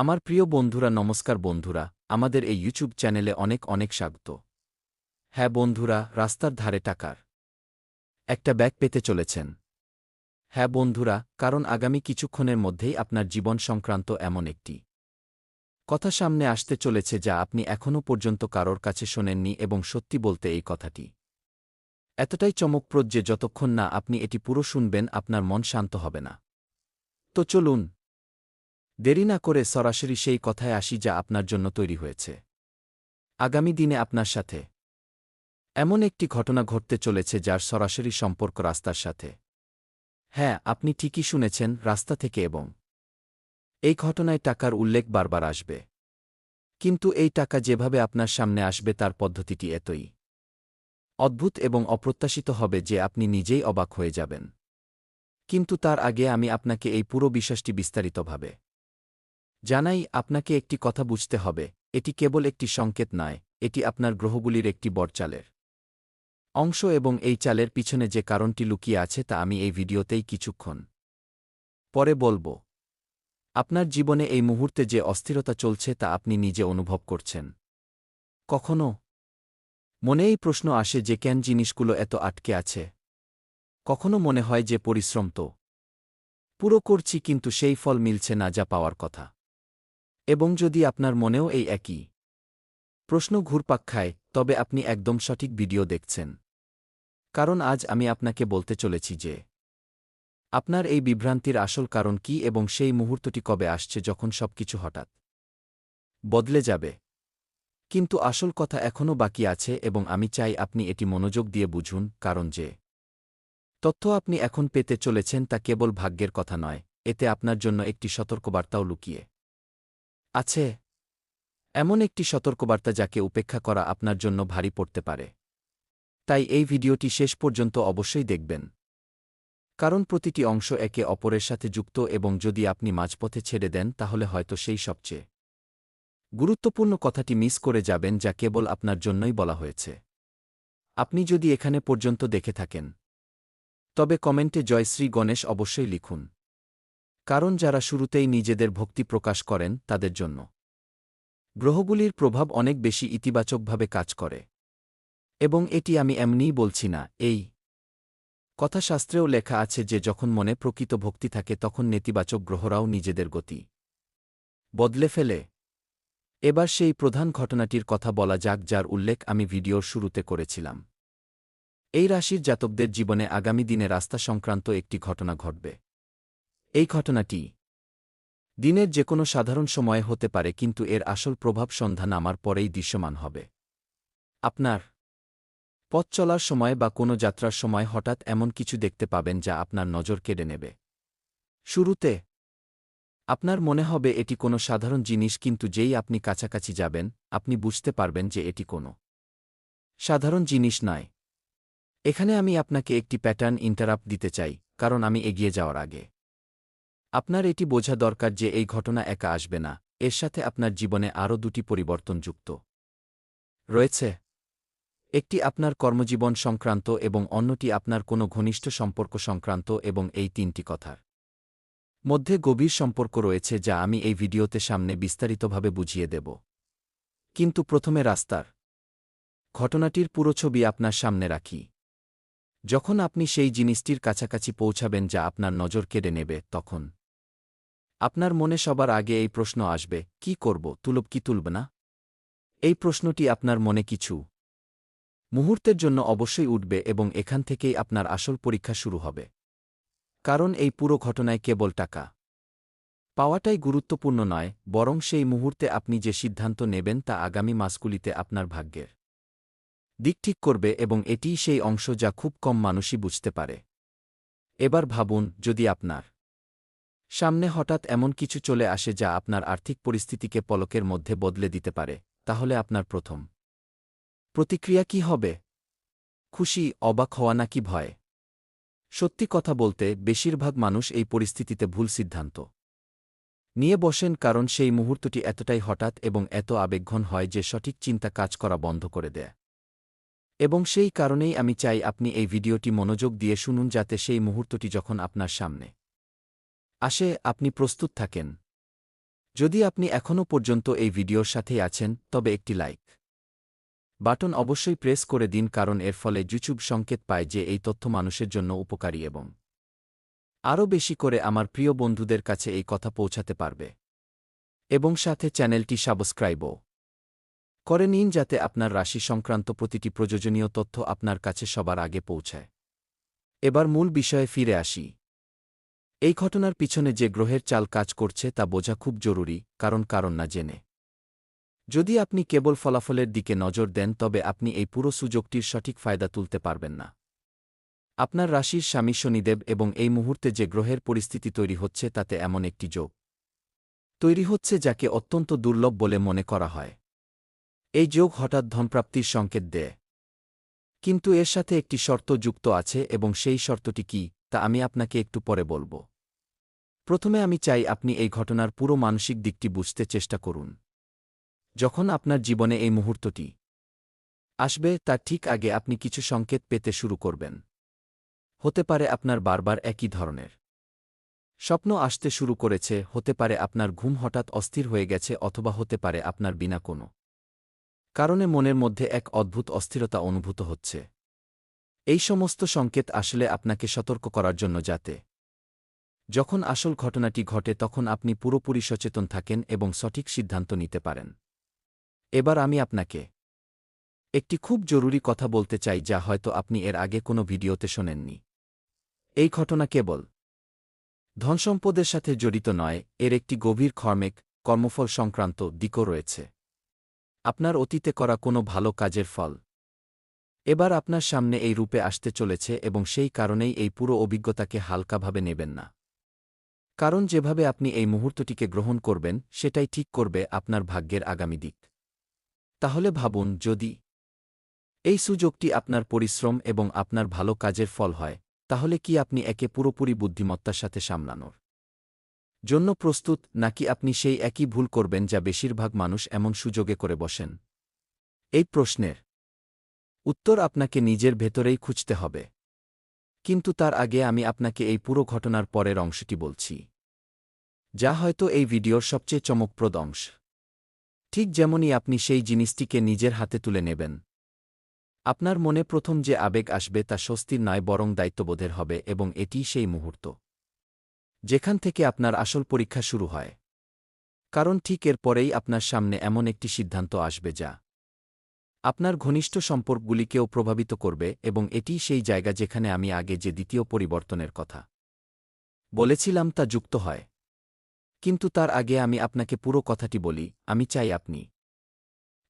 আমার প্রিয় বন্ধুরা, নমস্কার বন্ধুরা, আমাদের এই ইউটিউব চ্যানেলে অনেক অনেক স্বাগত। হ্যাঁ বন্ধুরা, রাস্তার ধারে টাকার একটা ব্যাগ পেতে চলেছেন। হ্যাঁ বন্ধুরা, কারণ আগামী কিছুক্ষণের মধ্যেই আপনার জীবন সংক্রান্ত এমন একটি কথা সামনে আসতে চলেছে যা আপনি এখনও পর্যন্ত কারোর কাছে শোনেননি, এবং সত্যি বলতে এই কথাটি এতটাই চমকপ্রদ যে যতক্ষণ না আপনি এটি পুরো শুনবেন আপনার মন শান্ত হবে না। তো চলুন দেরি না করে সরাসরি সেই কথায় আসি যা আপনার জন্য তৈরি হয়েছে। আগামী দিনে আপনার সাথে এমন একটি ঘটনা ঘটতে চলেছে যার সরাসরি সম্পর্ক রাস্তার সাথে। হ্যাঁ, আপনি ঠিকই শুনেছেন, রাস্তা থেকে। এবং এই ঘটনায় টাকার উল্লেখ বারবার আসবে, কিন্তু এই টাকা যেভাবে আপনার সামনে আসবে তার পদ্ধতিটি এতই অদ্ভুত এবং অপ্রত্যাশিত হবে যে আপনি নিজেই অবাক হয়ে যাবেন। কিন্তু তার আগে আমি আপনাকে এই পুরো বিষয়টি বিস্তারিতভাবে জানাই। আপনাকে একটি কথা বুঝতে হবে, এটি কেবল একটি সংকেত নয়, এটি আপনার গ্রহগুলির একটি বড় চালের অংশ, এবং এই চালের পিছনে যে কারণটি লুকিয়ে আছে তা আমি এই ভিডিওতেই কিছুক্ষণ পরে বলবো। আপনার জীবনে এই মুহূর্তে যে অস্থিরতা চলছে তা আপনি নিজে অনুভব করছেন। কখনো মনে এই প্রশ্ন আসে যে কেন জিনিসগুলো এত আটকে আছে। কখনো মনে হয় যে পরিশ্রম তো পুরো করছি, কিন্তু সেই ফল মিলছে না যা পাওয়ার কথা। এবং যদি আপনার মনেও এই একই প্রশ্ন ঘুরপাক খায়, তবে আপনি একদম সঠিক ভিডিও দেখছেন। কারণ আজ আমি আপনাকে বলতে চলেছি যে আপনার এই বিভ্রান্তির আসল কারণ কী, এবং সেই মুহূর্তটি কবে আসছে যখন সবকিছু হঠাৎ বদলে যাবে। কিন্তু আসল কথা এখনও বাকি আছে, এবং আমি চাই আপনি এটি মনোযোগ দিয়ে বুঝুন, কারণ যে তথ্য আপনি এখন পেতে চলেছেন তা কেবল ভাগ্যের কথা নয়, এতে আপনার জন্য একটি সতর্কবার্তাও লুকিয়ে আছে। এমন একটি সতর্কবার্তা যাকে উপেক্ষা করা আপনার জন্য ভারী পড়তে পারে। তাই এই ভিডিওটি শেষ পর্যন্ত অবশ্যই দেখবেন, কারণ প্রতিটি অংশ একে অপরের সাথে যুক্ত, এবং যদি আপনি মাঝপথে ছেড়ে দেন তাহলে হয়তো সেই সবচেয়ে গুরুত্বপূর্ণ কথাটি মিস করে যাবেন যা কেবল আপনার জন্যই বলা হয়েছে। আপনি যদি এখানে পর্যন্ত দেখে থাকেন, তবে কমেন্টে জয় শ্রী গণেশ অবশ্যই লিখুন, কারণ যারা শুরুতেই নিজেদের ভক্তি প্রকাশ করেন তাদের জন্য গ্রহগুলির প্রভাব অনেক বেশি ইতিবাচকভাবে কাজ করে। এবং এটি আমি এমনিই বলছি না, এই কথাশাস্ত্রেও লেখা আছে যে যখন মনে প্রকৃত ভক্তি থাকে তখন নেতিবাচক গ্রহরাও নিজেদের গতি বদলে ফেলে। এবার সেই প্রধান ঘটনাটির কথা বলা যাক যার উল্লেখ আমি ভিডিওর শুরুতে করেছিলাম। এই রাশির জাতকদের জীবনে আগামী দিনে রাস্তা সংক্রান্ত একটি ঘটনা ঘটবে। এই ঘটনাটি দিনের যে কোনো সাধারণ সময়ে হতে পারে, কিন্তু এর আসল প্রভাব সন্ধ্যা নামার পরেই দৃশ্যমান হবে। আপনার পথ চলার সময় বা কোনো যাত্রার সময় হঠাৎ এমন কিছু দেখতে পাবেন যা আপনার নজর কেড়ে নেবে। শুরুতে আপনার মনে হবে এটি কোনো সাধারণ জিনিস, কিন্তু যেই আপনি কাছাকাছি যাবেন আপনি বুঝতে পারবেন যে এটি কোনো সাধারণ জিনিস নয়। এখানে আমি আপনাকে একটি প্যাটার্ন ইন্টারাপ্ট দিতে চাই, কারণ আমি এগিয়ে যাওয়ার আগে আপনার এটি বোঝা দরকার যে এই ঘটনা একা আসবে না, এর সাথে আপনার জীবনে আরও দুটি পরিবর্তন যুক্ত রয়েছে। একটি আপনার কর্মজীবন সংক্রান্ত এবং অন্যটি আপনার কোনো ঘনিষ্ঠ সম্পর্ক সংক্রান্ত, এবং এই তিনটি কথার মধ্যে গভীর সম্পর্ক রয়েছে যা আমি এই ভিডিওতে সামনে বিস্তারিতভাবে বুঝিয়ে দেব। কিন্তু প্রথমে রাস্তার ঘটনাটির পুরো ছবি আপনার সামনে রাখি। যখন আপনি সেই জিনিসটির কাছাকাছি পৌঁছাবেন যা আপনার নজর কেড়ে নেবে, তখন আপনার মনে সবার আগে এই প্রশ্ন আসবে, কি করব, তুলব কি তুলব না? এই প্রশ্নটি আপনার মনে কিছু মুহূর্তের জন্য অবশ্যই উঠবে, এবং এখান থেকেই আপনার আসল পরীক্ষা শুরু হবে। কারণ এই পুরো ঘটনায় কেবল টাকা পাওয়াটাই গুরুত্বপূর্ণ নয়, বরং সেই মুহূর্তে আপনি যে সিদ্ধান্ত নেবেন তা আগামী মাসগুলিতে আপনার ভাগ্যের দিক ঠিক করবে, এবং এটিই সেই অংশ যা খুব কম মানুষই বুঝতে পারে। এবার ভাবুন, যদি আপনার সামনে হঠাৎ এমন কিছু চলে আসে যা আপনার আর্থিক পরিস্থিতিকে পলকের মধ্যে বদলে দিতে পারে, তাহলে আপনার প্রথম প্রতিক্রিয়া কি হবে? খুশি, অবাক হওয়া নাকি ভয়? সত্যি কথা বলতে বেশিরভাগ মানুষ এই পরিস্থিতিতে ভুল সিদ্ধান্ত নিয়ে বসেন, কারণ সেই মুহূর্তটি এতটাই হঠাৎ এবং এত আবেগঘন হয় যে সঠিক চিন্তা কাজ করা বন্ধ করে দেয়। এবং সেই কারণেই আমি চাই আপনি এই ভিডিওটি মনোযোগ দিয়ে শুনুন, যাতে সেই মুহূর্তটি যখন আপনার সামনে আসে আপনি প্রস্তুত থাকেন। যদি আপনি এখনও পর্যন্ত এই ভিডিওর সাথেই আছেন তবে একটি লাইক বাটন অবশ্যই প্রেস করে দিন, কারণ এর ফলে ইউটিউব সংকেত পায় যে এই তথ্য মানুষের জন্য উপকারী এবং আরও বেশি করে আমার প্রিয় বন্ধুদের কাছে এই কথা পৌঁছাতে পারবে। এবং সাথে চ্যানেলটি সাবস্ক্রাইবও করে নিন যাতে আপনার রাশি সংক্রান্ত প্রতিটি প্রয়োজনীয় তথ্য আপনার কাছে সবার আগে পৌঁছায়। এবার মূল বিষয়ে ফিরে আসি। এই ঘটনার পিছনে যে গ্রহের চাল কাজ করছে তা বোঝা খুব জরুরি, কারণ না জেনে যদি আপনি কেবল ফলাফলের দিকে নজর দেন তবে আপনি এই পুরো সুযোগটির সঠিক ফায়দা তুলতে পারবেন না। আপনার রাশির স্বামী শনিদেব এবং এই মুহূর্তে যে গ্রহের পরিস্থিতি তৈরি হচ্ছে তাতে এমন একটি যোগ তৈরি হচ্ছে যাকে অত্যন্ত দুর্লভ বলে মনে করা হয়। এই যোগ হঠাৎ ধনপ্রাপ্তির সংকেত দেয়, কিন্তু এর সাথে একটি শর্ত যুক্ত আছে এবং সেই শর্তটি কি তা আমি আপনাকে একটু পরে বলব। প্রথমে আমি চাই আপনি এই ঘটনার পুরো মানসিক দিকটি বুঝতে চেষ্টা করুন। যখন আপনার জীবনে এই মুহূর্তটি আসবে তার ঠিক আগে আপনি কিছু সংকেত পেতে শুরু করবেন। হতে পারে আপনার বারবার একই ধরনের স্বপ্ন আসতে শুরু করেছে, হতে পারে আপনার ঘুম হঠাৎ অস্থির হয়ে গেছে, অথবা হতে পারে আপনার বিনা কোনো কারণে মনের মধ্যে এক অদ্ভুত অস্থিরতা অনুভূত হচ্ছে। এই সমস্ত সংকেত আসলে আপনাকে সতর্ক করার জন্য, যাতে যখন আসল ঘটনাটি ঘটে তখন আপনি পুরোপুরি সচেতন থাকেন এবং সঠিক সিদ্ধান্ত নিতে পারেন। এবার আমি আপনাকে একটি খুব জরুরি কথা বলতে চাই যা হয়তো আপনি এর আগে কোনো ভিডিওতে শোনেননি। এই ঘটনা কেবল ধনসম্পদের সাথে জড়িত নয়, এর একটি গভীর কর্মেক কর্মফল সংক্রান্ত দিকও রয়েছে। আপনার অতীতে করা কোনো ভালো কাজের ফল এবার আপনার সামনে এই রূপে আসতে চলেছে এবং সেই কারণেই এই পুরো অভিজ্ঞতাকে হালকাভাবে নেবেন না। কারণ যেভাবে আপনি এই মুহূর্তটিকে গ্রহণ করবেন সেটাই ঠিক করবে আপনার ভাগ্যের আগামী দিক। তাহলে ভাবুন, যদি এই সুযোগটি আপনার পরিশ্রম এবং আপনার ভালো কাজের ফল হয়, তাহলে কি আপনি একে পুরোপুরি বুদ্ধিমত্তার সাথে সামলানোর জন্য প্রস্তুত, নাকি আপনি সেই একই ভুল করবেন যা বেশিরভাগ মানুষ এমন সুযোগে করে বসেন? এই প্রশ্নের উত্তর আপনাকে নিজের ভেতরেই খুঁজতে হবে। কিন্তু তার আগে আমি আপনাকে এই পুরো ঘটনার পরের অংশটি বলছি, যা হয়তো এই ভিডিওর সবচেয়ে চমকপ্রদ অংশ। ঠিক যেমনই আপনি সেই জিনিসটিকে নিজের হাতে তুলে নেবেন, আপনার মনে প্রথম যে আবেগ আসবে তা স্বস্তির নয় বরং দায়িত্ববোধের হবে, এবং এটিই সেই মুহূর্ত যেখান থেকে আপনার আসল পরীক্ষা শুরু হয়। কারণ ঠিক এর পরেই আপনার সামনে এমন একটি সিদ্ধান্ত আসবে যা আপনার ঘনিষ্ঠ সম্পর্কগুলিকেও প্রভাবিত করবে, এবং এটিই সেই জায়গা যেখানে আমি আগে যে দ্বিতীয় পরিবর্তনের কথা বলেছিলাম তা যুক্ত হয়। কিন্তু তার আগে আমি আপনাকে পুরো কথাটি বলি। আমি চাই আপনি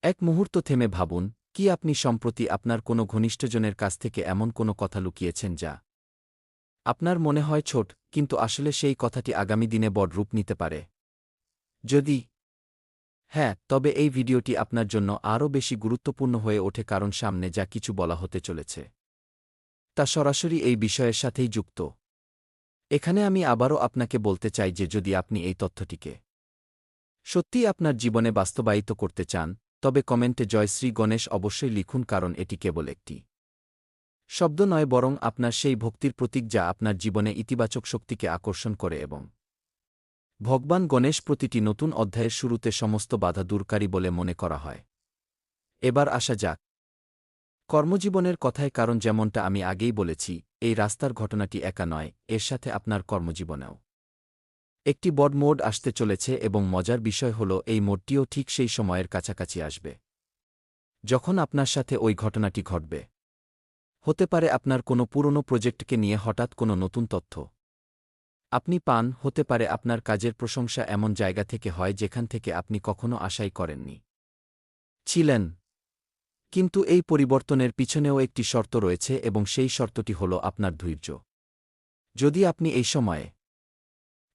এক মুহূর্ত থেমে ভাবুন, কি আপনি সম্প্রতি আপনার কোনো ঘনিষ্ঠজনের কাছ থেকে এমন কোনো কথা লুকিয়েছেন যা আপনার মনে হয় ছোট, কিন্তু আসলে সেই কথাটি আগামী দিনে বড় রূপ নিতে পারে? যদি হ্যাঁ, তবে এই ভিডিওটি আপনার জন্য আরও বেশি গুরুত্বপূর্ণ হয়ে ওঠে, কারণ সামনে যা কিছু বলা হতে চলেছে তা সরাসরি এই বিষয়ের সাথেই যুক্ত। এখানে আমি আবারও আপনাকে বলতে চাই যে যদি আপনি এই তথ্যটিকে সত্যিই আপনার জীবনে বাস্তবায়িত করতে চান, তবে কমেন্টে জয় শ্রী গণেশ অবশ্যই লিখুন, কারণ এটি কেবল একটি শব্দ নয় বরং আপনার সেই ভক্তির প্রতীক যা আপনার জীবনে ইতিবাচক শক্তিকে আকর্ষণ করে। এবং ভগবান গণেশ প্রতিটি নতুন অধ্যায়ের শুরুতে সমস্ত বাধা দূরকারী বলে মনে করা হয়। এবার আসা যাক কর্মজীবনের কথায়, কারণ যেমনটা আমি আগেই বলেছি, এই রাস্তার ঘটনাটি একা নয়, এর সাথে আপনার কর্মজীবনেও একটি বড় মোড় আসতে চলেছে, এবং মজার বিষয় হল এই মোড়টিও ঠিক সেই সময়ের কাছাকাছি আসবে যখন আপনার সাথে ওই ঘটনাটি ঘটবে। হতে পারে আপনার কোনো পুরনো প্রজেক্টকে নিয়ে হঠাৎ কোনো নতুন তথ্য আপনি পান, হতে পারে আপনার কাজের প্রশংসা এমন জায়গা থেকে হয় যেখান থেকে আপনি কখনো আশাই করেননি ছিলেন। কিন্তু এই পরিবর্তনের পিছনেও একটি শর্ত রয়েছে, এবং সেই শর্তটি হল আপনার ধৈর্য। যদি আপনি এই সময়ে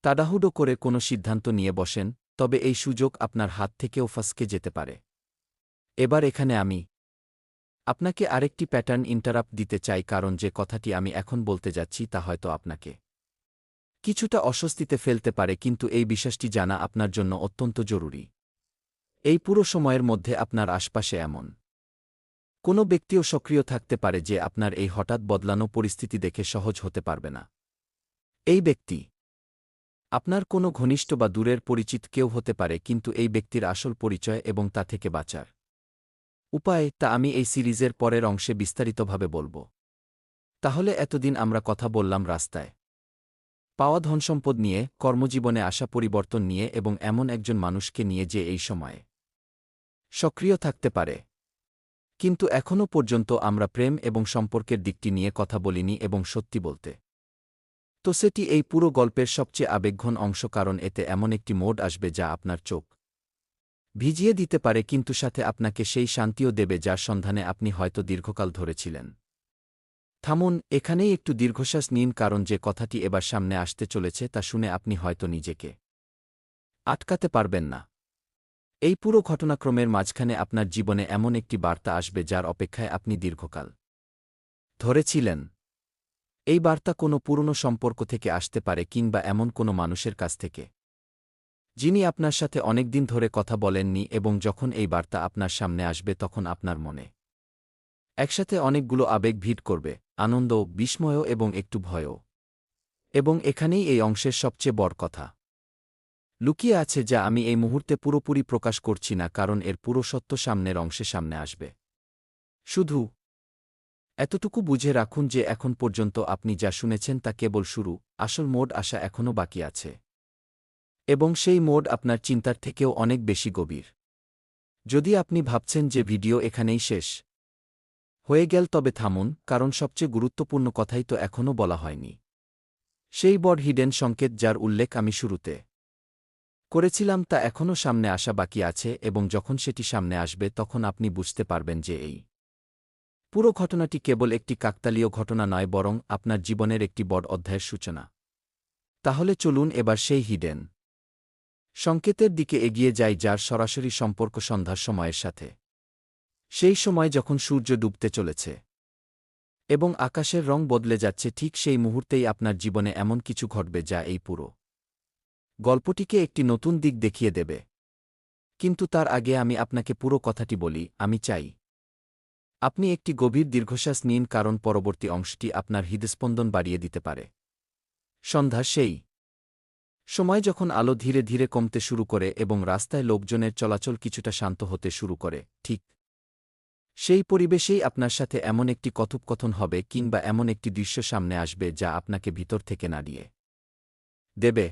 তাড়াহুড়ো করে কোনো সিদ্ধান্ত নিয়ে বসেন, তবে এই সুযোগ আপনার হাত থেকেও ফসকে যেতে পারে। এবার এখানে আমি আপনাকে আরেকটি প্যাটার্ন ইন্টারাপ্ট দিতে চাই, কারণ যে কথাটি আমি এখন বলতে যাচ্ছি তা হয়তো আপনাকে কিছুটা অস্বস্তিতে ফেলতে পারে, কিন্তু এই বিশ্বাসটি জানা আপনার জন্য অত্যন্ত জরুরি। এই পুরো সময়ের মধ্যে আপনার আশপাশে এমন কোনো ব্যক্তিও সক্রিয় থাকতে পারে যে আপনার এই হঠাৎ বদলানো পরিস্থিতি দেখে সহজ হতে পারবে না। এই ব্যক্তি আপনার কোনো ঘনিষ্ঠ বা দূরের পরিচিত কেউ হতে পারে, কিন্তু এই ব্যক্তির আসল পরিচয় এবং তা থেকে বাঁচার উপায় তা আমি এই সিরিজের পরের অংশে বিস্তারিতভাবে বলব। তাহলে এতদিন আমরা কথা বললাম রাস্তায় পাওয়া ধনসম্পদ নিয়ে, কর্মজীবনে আসা পরিবর্তন নিয়ে এবং এমন একজন মানুষকে নিয়ে যে এই সময়ে সক্রিয় থাকতে পারে। কিন্তু এখনও পর্যন্ত আমরা প্রেম এবং সম্পর্কের দিকটি নিয়ে কথা বলিনি, এবং সত্যি বলতে তো সেটি এই পুরো গল্পের সবচেয়ে আবেগঘন অংশ, কারণ এতে এমন একটি মোড আসবে যা আপনার চোখ ভিজিয়ে দিতে পারে, কিন্তু সাথে আপনাকে সেই শান্তিও দেবে যার সন্ধানে আপনি হয়তো দীর্ঘকাল ধরেছিলেন। থামুন, এখানেই একটু দীর্ঘশ্বাস নিন, কারণ যে কথাটি এবার সামনে আসতে চলেছে তা শুনে আপনি হয়তো নিজেকে আটকাতে পারবেন না। এই পুরো ঘটনাক্রমের মাঝখানে আপনার জীবনে এমন একটি বার্তা আসবে যার অপেক্ষায় আপনি দীর্ঘকাল ধরেছিলেন। এই বার্তা কোনো পুরনো সম্পর্ক থেকে আসতে পারে, কিংবা এমন কোনো মানুষের কাছ থেকে যিনি আপনার সাথে অনেকদিন ধরে কথা বলেননি, এবং যখন এই বার্তা আপনার সামনে আসবে তখন আপনার মনে একসাথে অনেকগুলো আবেগ ভিড় করবে, আনন্দ, বিস্ময় এবং একটু ভয়ও। এবং এখানেই এই অংশের সবচেয়ে বড় কথা লুকিয়ে আছে, যা আমি এই মুহূর্তে পুরোপুরি প্রকাশ করছি না, কারণ এর পুরো সত্য সামনের অংশে সামনে আসবে। শুধু এতটুকু বুঝে রাখুন যে এখন পর্যন্ত আপনি যা শুনেছেন তা কেবল শুরু, আসল মোড আসা এখনও বাকি আছে। এবং সেই মোড আপনার চিন্তার থেকেও অনেক বেশি গভীর। যদি আপনি ভাবছেন যে ভিডিও এখানেই শেষ হয়ে গেল, তবে থামুন, কারণ সবচেয়ে গুরুত্বপূর্ণ কথাই তো এখনও বলা হয়নি। সেই বড় হিডেন সংকেত যার উল্লেখ আমি শুরুতে করেছিলাম তা এখনও সামনে আসা বাকি আছে, এবং যখন সেটি সামনে আসবে তখন আপনি বুঝতে পারবেন যে এই পুরো ঘটনাটি কেবল একটি কাকতালীয় ঘটনা নয়, বরং আপনার জীবনের একটি বড় অধ্যায়ের সূচনা। তাহলে চলুন এবার সেই হিডেন সংকেতের দিকে এগিয়ে যাই, যার সরাসরি সম্পর্ক সন্ধ্যার সময়ের সাথে। সেই সময় যখন সূর্য ডুবতে চলেছে এবং আকাশের রং বদলে যাচ্ছে, ঠিক সেই মুহূর্তেই আপনার জীবনে এমন কিছু ঘটবে যা এই পুরো গল্পটিকে একটি নতুন দিক দেখিয়ে দেবে। কিন্তু তার আগে আমি আপনাকে পুরো কথাটি বলি। আমি চাই আপনি একটি গভীর দীর্ঘশ্বাস নিন, কারণ পরবর্তী অংশটি আপনার হৃদস্পন্দন বাড়িয়ে দিতে পারে। সন্ধ্যা সেই সময় যখন আলো ধীরে ধীরে কমতে শুরু করে এবং রাস্তায় লোকজনের চলাচল কিছুটা শান্ত হতে শুরু করে, ঠিক সেই পরিবেশেই আপনার সাথে এমন একটি কথোপকথন হবে, কিংবা এমন একটি দৃশ্য সামনে আসবে যা আপনাকে ভিতর থেকে নাড়িয়ে দেবে।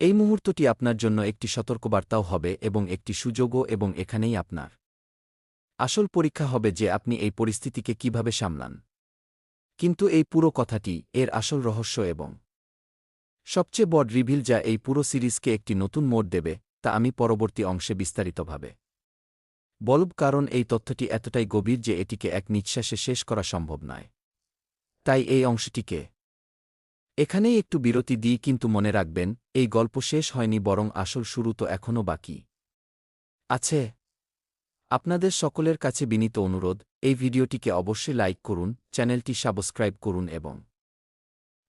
এই মুহূর্তটি আপনার জন্য একটি সতর্কবার্তাও হবে এবং একটি সুযোগও, এবং এখানেই আপনার আসল পরীক্ষা হবে যে আপনি এই পরিস্থিতিকে কিভাবে সামলান। কিন্তু এই পুরো কথাটি এর আসল রহস্য এবং সবচেয়ে বড় রিভিল যা এই পুরো সিরিজকে একটি নতুন মোড় দেবে, তা আমি পরবর্তী অংশে বিস্তারিতভাবে বলব, কারণ এই তথ্যটি এতটাই গভীর যে এটিকে এক নিঃশ্বাসে শেষ করা সম্ভব নয়। তাই এই অংশটিকে এখানেই একটু বিরতি দিই, কিন্তু মনে রাখবেন এই গল্প শেষ হয়নি, বরং আসল শুরু তো এখনও বাকি আছে। আপনাদের সকলের কাছে বিনীত অনুরোধ, এই ভিডিওটিকে অবশ্যই লাইক করুন, চ্যানেলটি সাবস্ক্রাইব করুন এবং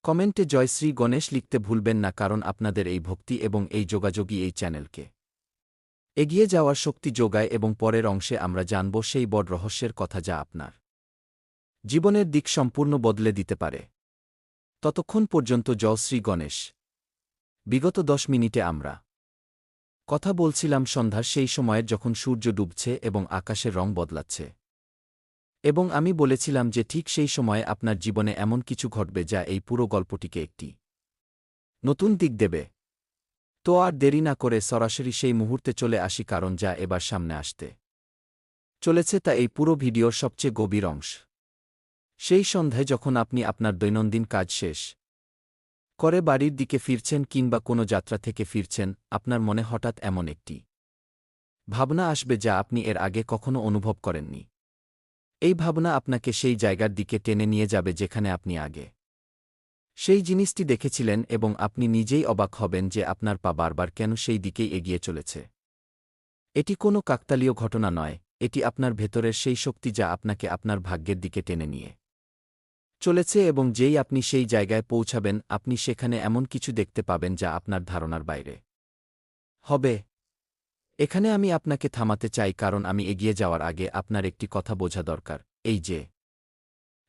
কমেন্টে জয় শ্রী গণেশ লিখতে ভুলবেন না, কারণ আপনাদের এই ভক্তি এবং এই যোগাযোগই এই চ্যানেলকে এগিয়ে যাওয়ার শক্তি যোগায়। এবং পরের অংশে আমরা জানব সেই বড় রহস্যের কথা যা আপনার জীবনের দিক সম্পূর্ণ বদলে দিতে পারে। ততক্ষণ পর্যন্ত জয় শ্রী গণেশ। বিগত 10 মিনিটে আমরা কথা বলছিলাম সন্ধ্যার সেই সময়ের, যখন সূর্য ডুবছে এবং আকাশের রং বদলাচ্ছে। এবং আমি বলেছিলাম যে ঠিক সেই সময়ে আপনার জীবনে এমন কিছু ঘটবে যা এই পুরো গল্পটিকে একটি নতুন দিক দেবে। তো আর দেরি না করে সরাসরি সেই মুহূর্তে চলে আসি, কারণ যা এবার সামনে আসতে চলেছে তা এই পুরো ভিডিওর সবচেয়ে গভীর অংশ। সেই সন্ধ্যায় যখন আপনি আপনার দৈনন্দিন কাজ শেষ করে বাড়ির দিকে ফিরছেন, কিংবা কোনো যাত্রা থেকে ফিরছেন, আপনার মনে হঠাৎ এমন একটি ভাবনা আসবে যা আপনি এর আগে কখনো অনুভব করেননি। এই ভাবনা আপনাকে সেই জায়গার দিকে টেনে নিয়ে যাবে যেখানে আপনি আগে সেই জিনিসটি দেখেছিলেন, এবং আপনি নিজেই অবাক হবেন যে আপনার পা বারবার কেন সেই দিকেই এগিয়ে চলেছে। এটি কোনো কাকতালীয় ঘটনা নয়, এটি আপনার ভেতরের সেই শক্তি যা আপনাকে আপনার ভাগ্যের দিকে টেনে নিয়ে চলেছে। এবং যেই আপনি সেই জায়গায় পৌঁছাবেন, আপনি সেখানে এমন কিছু দেখতে পাবেন যা আপনার ধারণার বাইরে হবে। এখানে আমি আপনাকে থামাতে চাই, কারণ আমি এগিয়ে যাওয়ার আগে আপনার একটি কথা বোঝা দরকার। এই যে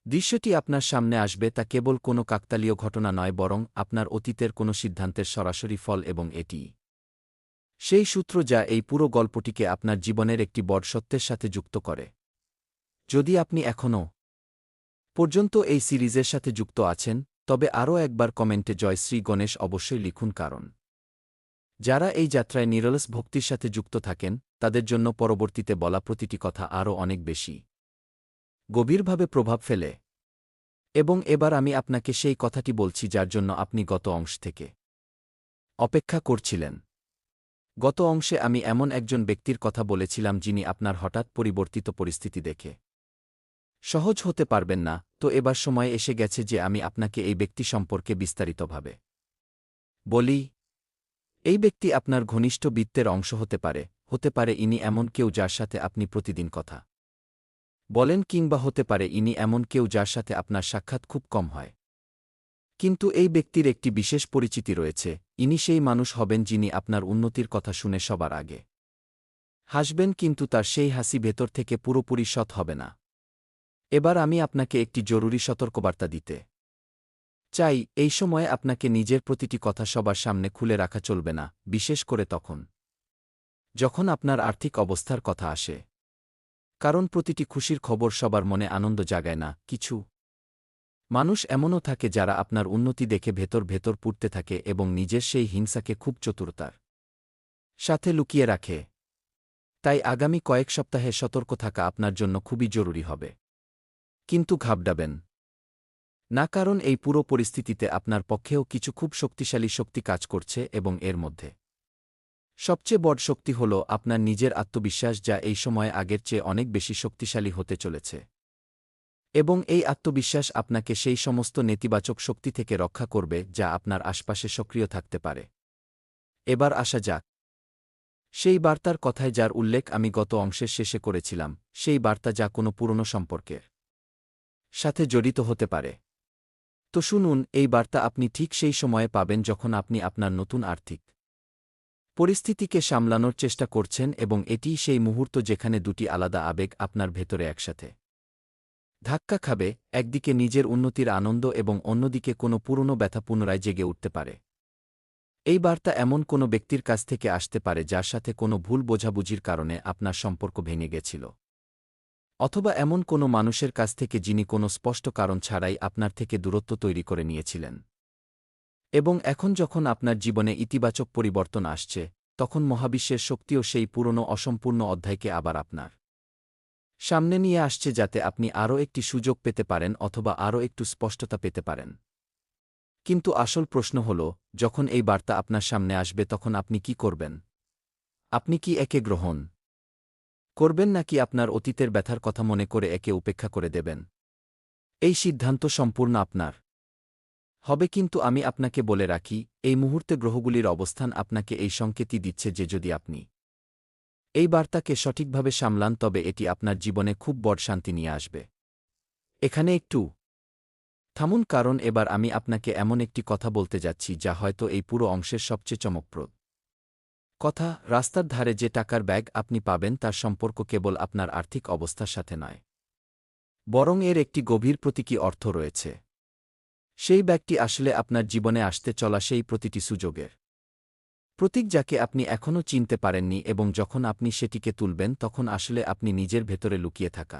দৃশ্যটি আপনার সামনে আসবে তা কেবল কোনো কাকতালীয় ঘটনা নয়, বরং আপনার অতীতের কোনো সিদ্ধান্তের সরাসরি ফল, এবং এটি সেই সূত্র যা এই পুরো গল্পটিকে আপনার জীবনের একটি বড় সত্যের সাথে যুক্ত করে। যদি আপনি এখনও পর্যন্ত এই সিরিজের সাথে যুক্ত আছেন, তবে আরও একবার কমেন্টে জয় শ্রী গণেশ অবশ্যই লিখুন, কারণ যারা এই যাত্রায় নিরলস ভক্তির সাথে যুক্ত থাকেন তাদের জন্য পরবর্তীতে বলা প্রতিটি কথা আরও অনেক বেশি গভীরভাবে প্রভাব ফেলে। এবং এবার আমি আপনাকে সেই কথাটি বলছি যার জন্য আপনি গত অংশ থেকে অপেক্ষা করছিলেন। গত অংশে আমি এমন একজন ব্যক্তির কথা বলেছিলাম যিনি আপনার হঠাৎ পরিবর্তিত পরিস্থিতি দেখে সহজ হতে পারবেন না। তো এবার সময় এসে গেছে যে আমি আপনাকে এই ব্যক্তি সম্পর্কে বিস্তারিতভাবে বলি। এই ব্যক্তি আপনার ঘনিষ্ঠ বৃত্তের অংশ হতে পারে ইনি এমন কেউ যার সাথে আপনি প্রতিদিন কথা বলেন, কিংবা হতে পারে ইনি এমন কেউ যার সাথে আপনার সাক্ষাৎ খুব কম হয়। কিন্তু এই ব্যক্তির একটি বিশেষ পরিচিতি রয়েছে। ইনি সেই মানুষ হবেন যিনি আপনার উন্নতির কথা শুনে সবার আগে হাসবেন, কিন্তু তার সেই হাসি ভেতর থেকে পুরোপুরি সৎ হবে না। এবার আমি আপনাকে একটি জরুরি সতর্কবার্তা দিতে চাই। এই সময়ে আপনাকে নিজের প্রতিটি কথা সবার সামনে খুলে রাখা চলবে না, বিশেষ করে তখন যখন আপনার আর্থিক অবস্থার কথা আসে। কারণ প্রতিটি খুশির খবর সবার মনে আনন্দ জাগায় না। কিছু মানুষ এমনও থাকে যারা আপনার উন্নতি দেখে ভেতর ভেতর পুড়তে থাকে এবং নিজের সেই হিংসাকে খুব চতুরতার সাথে লুকিয়ে রাখে। তাই আগামী কয়েক সপ্তাহে সতর্ক থাকা আপনার জন্য খুবই জরুরি হবে। কিন্তু ঘাবড়াবেন না, কারণ এই পুরো পরিস্থিতিতে আপনার পক্ষেও কিছু খুব শক্তিশালী শক্তি কাজ করছে, এবং এর মধ্যে সবচেয়ে বড় শক্তি হল আপনার নিজের আত্মবিশ্বাস, যা এই সময়ে আগের চেয়ে অনেক বেশি শক্তিশালী হতে চলেছে। এবং এই আত্মবিশ্বাস আপনাকে সেই সমস্ত নেতিবাচক শক্তি থেকে রক্ষা করবে যা আপনার আশপাশে সক্রিয় থাকতে পারে। এবার আসা যাক সেই বার্তার কথায় যার উল্লেখ আমি গত অংশের শেষে করেছিলাম, সেই বার্তা যা কোনো পুরনো সম্পর্কের সাথে জড়িত হতে পারে। তো শুনুন, এই বার্তা আপনি ঠিক সেই সময়ে পাবেন যখন আপনি আপনার নতুন আর্থিক পরিস্থিতিকে সামলানোর চেষ্টা করছেন, এবং এটিই সেই মুহূর্ত যেখানে দুটি আলাদা আবেগ আপনার ভেতরে একসাথে ধাক্কা খাবে। একদিকে নিজের উন্নতির আনন্দ এবং অন্যদিকে কোনো পুরনো ব্যথা পুনরায় জেগে উঠতে পারে। এই বার্তা এমন কোনো ব্যক্তির কাছ থেকে আসতে পারে যার সাথে কোনো ভুল বোঝাবুঝির কারণে আপনার সম্পর্ক ভেঙে গেছিল, অথবা এমন কোনো মানুষের কাছ থেকে যিনি কোনো স্পষ্ট কারণ ছাড়াই আপনার থেকে দূরত্ব তৈরি করে নিয়েছিলেন। এবং এখন যখন আপনার জীবনে ইতিবাচক পরিবর্তন আসছে, তখন মহাবিশ্বের শক্তিও সেই পুরনো অসম্পূর্ণ অধ্যায়কে আবার আপনার সামনে নিয়ে আসছে, যাতে আপনি আরও একটি সুযোগ পেতে পারেন অথবা আরও একটু স্পষ্টতা পেতে পারেন। কিন্তু আসল প্রশ্ন হল, যখন এই বার্তা আপনার সামনে আসবে তখন আপনি কি করবেন? আপনি কি একে গ্রহণ করবেন, নাকি আপনার অতীতের ব্যথার কথা মনে করে একে উপেক্ষা করে দেবেন? এই সিদ্ধান্ত সম্পূর্ণ আপনার হবে। কিন্তু আমি আপনাকে বলে রাখি, এই মুহূর্তে গ্রহগুলির অবস্থান আপনাকে এই সংকেতই দিচ্ছে যে যদি আপনি এই বার্তাকে সঠিকভাবে সামলান তবে এটি আপনার জীবনে খুব বড় শান্তি নিয়ে আসবে। এখানে একটু থামুন, কারণ এবার আমি আপনাকে এমন একটি কথা বলতে যাচ্ছি যা হয়তো এই পুরো অংশের সবচেয়ে চমকপ্রদ কথা। রাস্তার ধারে যে টাকার ব্যাগ আপনি পাবেন তার সম্পর্ক কেবল আপনার আর্থিক অবস্থার সাথে নয়, বরং এর একটি গভীর প্রতীকী অর্থ রয়েছে। সেই ব্যাগটি আসলে আপনার জীবনে আসতে চলা সেই প্রতিটি সুযোগের প্রতীক যাকে আপনি এখনও চিনতে পারেননি, এবং যখন আপনি সেটিকে তুলবেন তখন আসলে আপনি নিজের ভেতরে লুকিয়ে থাকা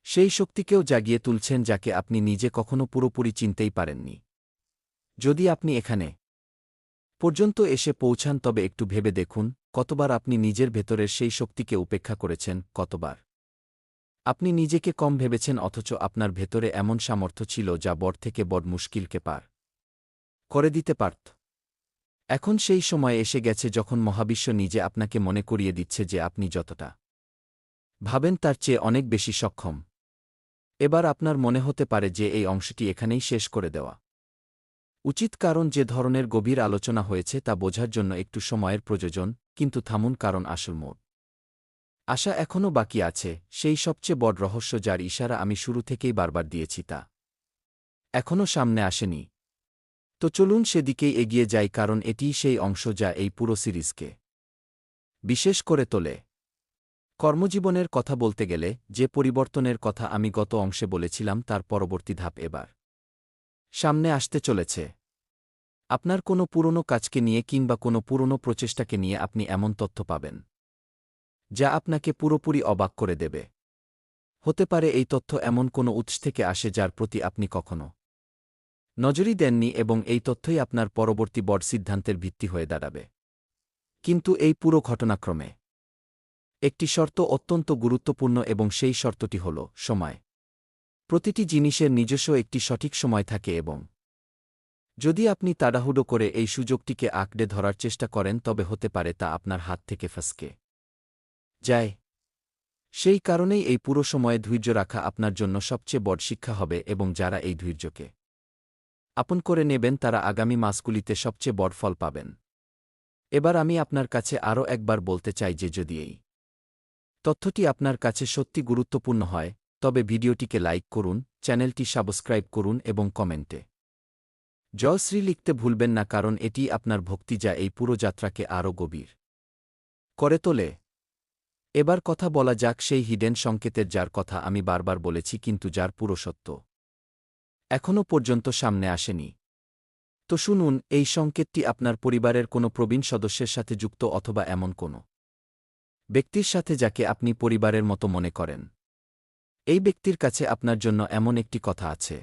সেই শক্তিকেও জাগিয়ে তুলছেন যাকে আপনি নিজে কখনো পুরোপুরি চিনতেই পারেননি। যদি আপনি এখানে পর্যন্ত এসে পৌঁছান তবে একটু ভেবে দেখুন, কতবার আপনি নিজের ভেতরের সেই শক্তিকে উপেক্ষা করেছেন, কতবার আপনি নিজেকে কম ভেবেছেন, অথচ আপনার ভেতরে এমন সামর্থ্য ছিল যা বড় থেকে বড় মুশকিলকে পার করে দিতে পারত। এখন সেই সময় এসে গেছে যখন মহাবিশ্ব নিজে আপনাকে মনে করিয়ে দিচ্ছে যে আপনি যতটা ভাবেন তার চেয়ে অনেক বেশি সক্ষম। এবার আপনার মনে হতে পারে যে এই অংশটি এখানেই শেষ করে দেওয়া উচিত, কারণ যে ধরনের গভীর আলোচনা হয়েছে তা বোঝার জন্য একটু সময়ের প্রয়োজন। কিন্তু থামুন, কারণ আসল মোড় আশা এখনও বাকি আছে। সেই সবচেয়ে বড় রহস্য যার ইশারা আমি শুরু থেকেই বারবার দিয়েছি তা এখনও সামনে আসেনি। তো চলুন সেদিকেই এগিয়ে যাই, কারণ এটিই সেই অংশ যা এই পুরো সিরিজকে বিশেষ করে তোলে। কর্মজীবনের কথা বলতে গেলে যে পরিবর্তনের কথা আমি গত অংশে বলেছিলাম তার পরবর্তী ধাপ এবার সামনে আসতে চলেছে। আপনার কোনো পুরনো কাজকে নিয়ে কিংবা কোনো পুরনো প্রচেষ্টাকে নিয়ে আপনি এমন তথ্য পাবেন যা আপনাকে পুরোপুরি অবাক করে দেবে। হতে পারে এই তথ্য এমন কোনো উৎস থেকে আসে যার প্রতি আপনি কখনো নজরই দেননি এবং এই তথ্যই আপনার পরবর্তী বড় সিদ্ধান্তের ভিত্তি হয়ে দাঁড়াবে। কিন্তু এই পুরো ঘটনাক্রমে একটি শর্ত অত্যন্ত গুরুত্বপূর্ণ এবং সেই শর্তটি হল সময়। প্রতিটি জিনিসের নিজস্ব একটি সঠিক সময় থাকে এবং যদি আপনি তাড়াহুড়ো করে এই সুযোগটিকে আঁকড়ে ধরার চেষ্টা করেন তবে হতে পারে তা আপনার হাত থেকে ফসকে যায়। সেই কারণেই এই পুরো সময়ে ধৈর্য রাখা আপনার জন্য সবচেয়ে বড় শিক্ষা হবে এবং যারা এই ধৈর্যকে আপন করে নেবেন তারা আগামী মাসগুলিতে সবচেয়ে বড় ফল পাবেন। এবার আমি আপনার কাছে আরও একবার বলতে চাই যে যদি এই তথ্যটি আপনার কাছে সত্যি গুরুত্বপূর্ণ হয় তবে ভিডিওটিকে লাইক করুন, চ্যানেলটি সাবস্ক্রাইব করুন এবং কমেন্টে জয়শ্রী লিখতে ভুলবেন না, কারণ এটি আপনার ভক্তি যা এই পুরো যাত্রাকে আরও গভীর করে তোলে। এবার কথা বলা যাক সেই হিডেন সংকেতের যার কথা আমি বারবার বলেছি কিন্তু যার পুরো সত্য এখনও পর্যন্ত সামনে আসেনি। তো শুনুন, এই সংকেতটি আপনার পরিবারের কোনো প্রবীণ সদস্যের সাথে যুক্ত অথবা এমন কোনো ব্যক্তির সাথে যাকে আপনি পরিবারের মতো মনে করেন। এই ব্যক্তির কাছে আপনার জন্য এমন একটি কথা আছে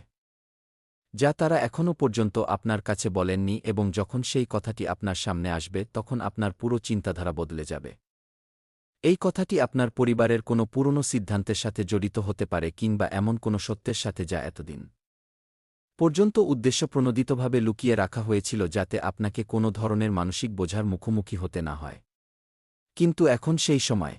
যা তারা এখনও পর্যন্ত আপনার কাছে বলেননি এবং যখন সেই কথাটি আপনার সামনে আসবে তখন আপনার পুরো চিন্তাধারা বদলে যাবে। এই কথাটি আপনার পরিবারের কোনো পুরনো সিদ্ধান্তের সাথে জড়িত হতে পারে কিংবা এমন কোনো সত্যের সাথে যা এতদিন পর্যন্ত উদ্দেশ্যপ্রণোদিতভাবে লুকিয়ে রাখা হয়েছিল যাতে আপনাকে কোনো ধরনের মানসিক বোঝার মুখোমুখি হতে না হয়। কিন্তু এখন সেই সময়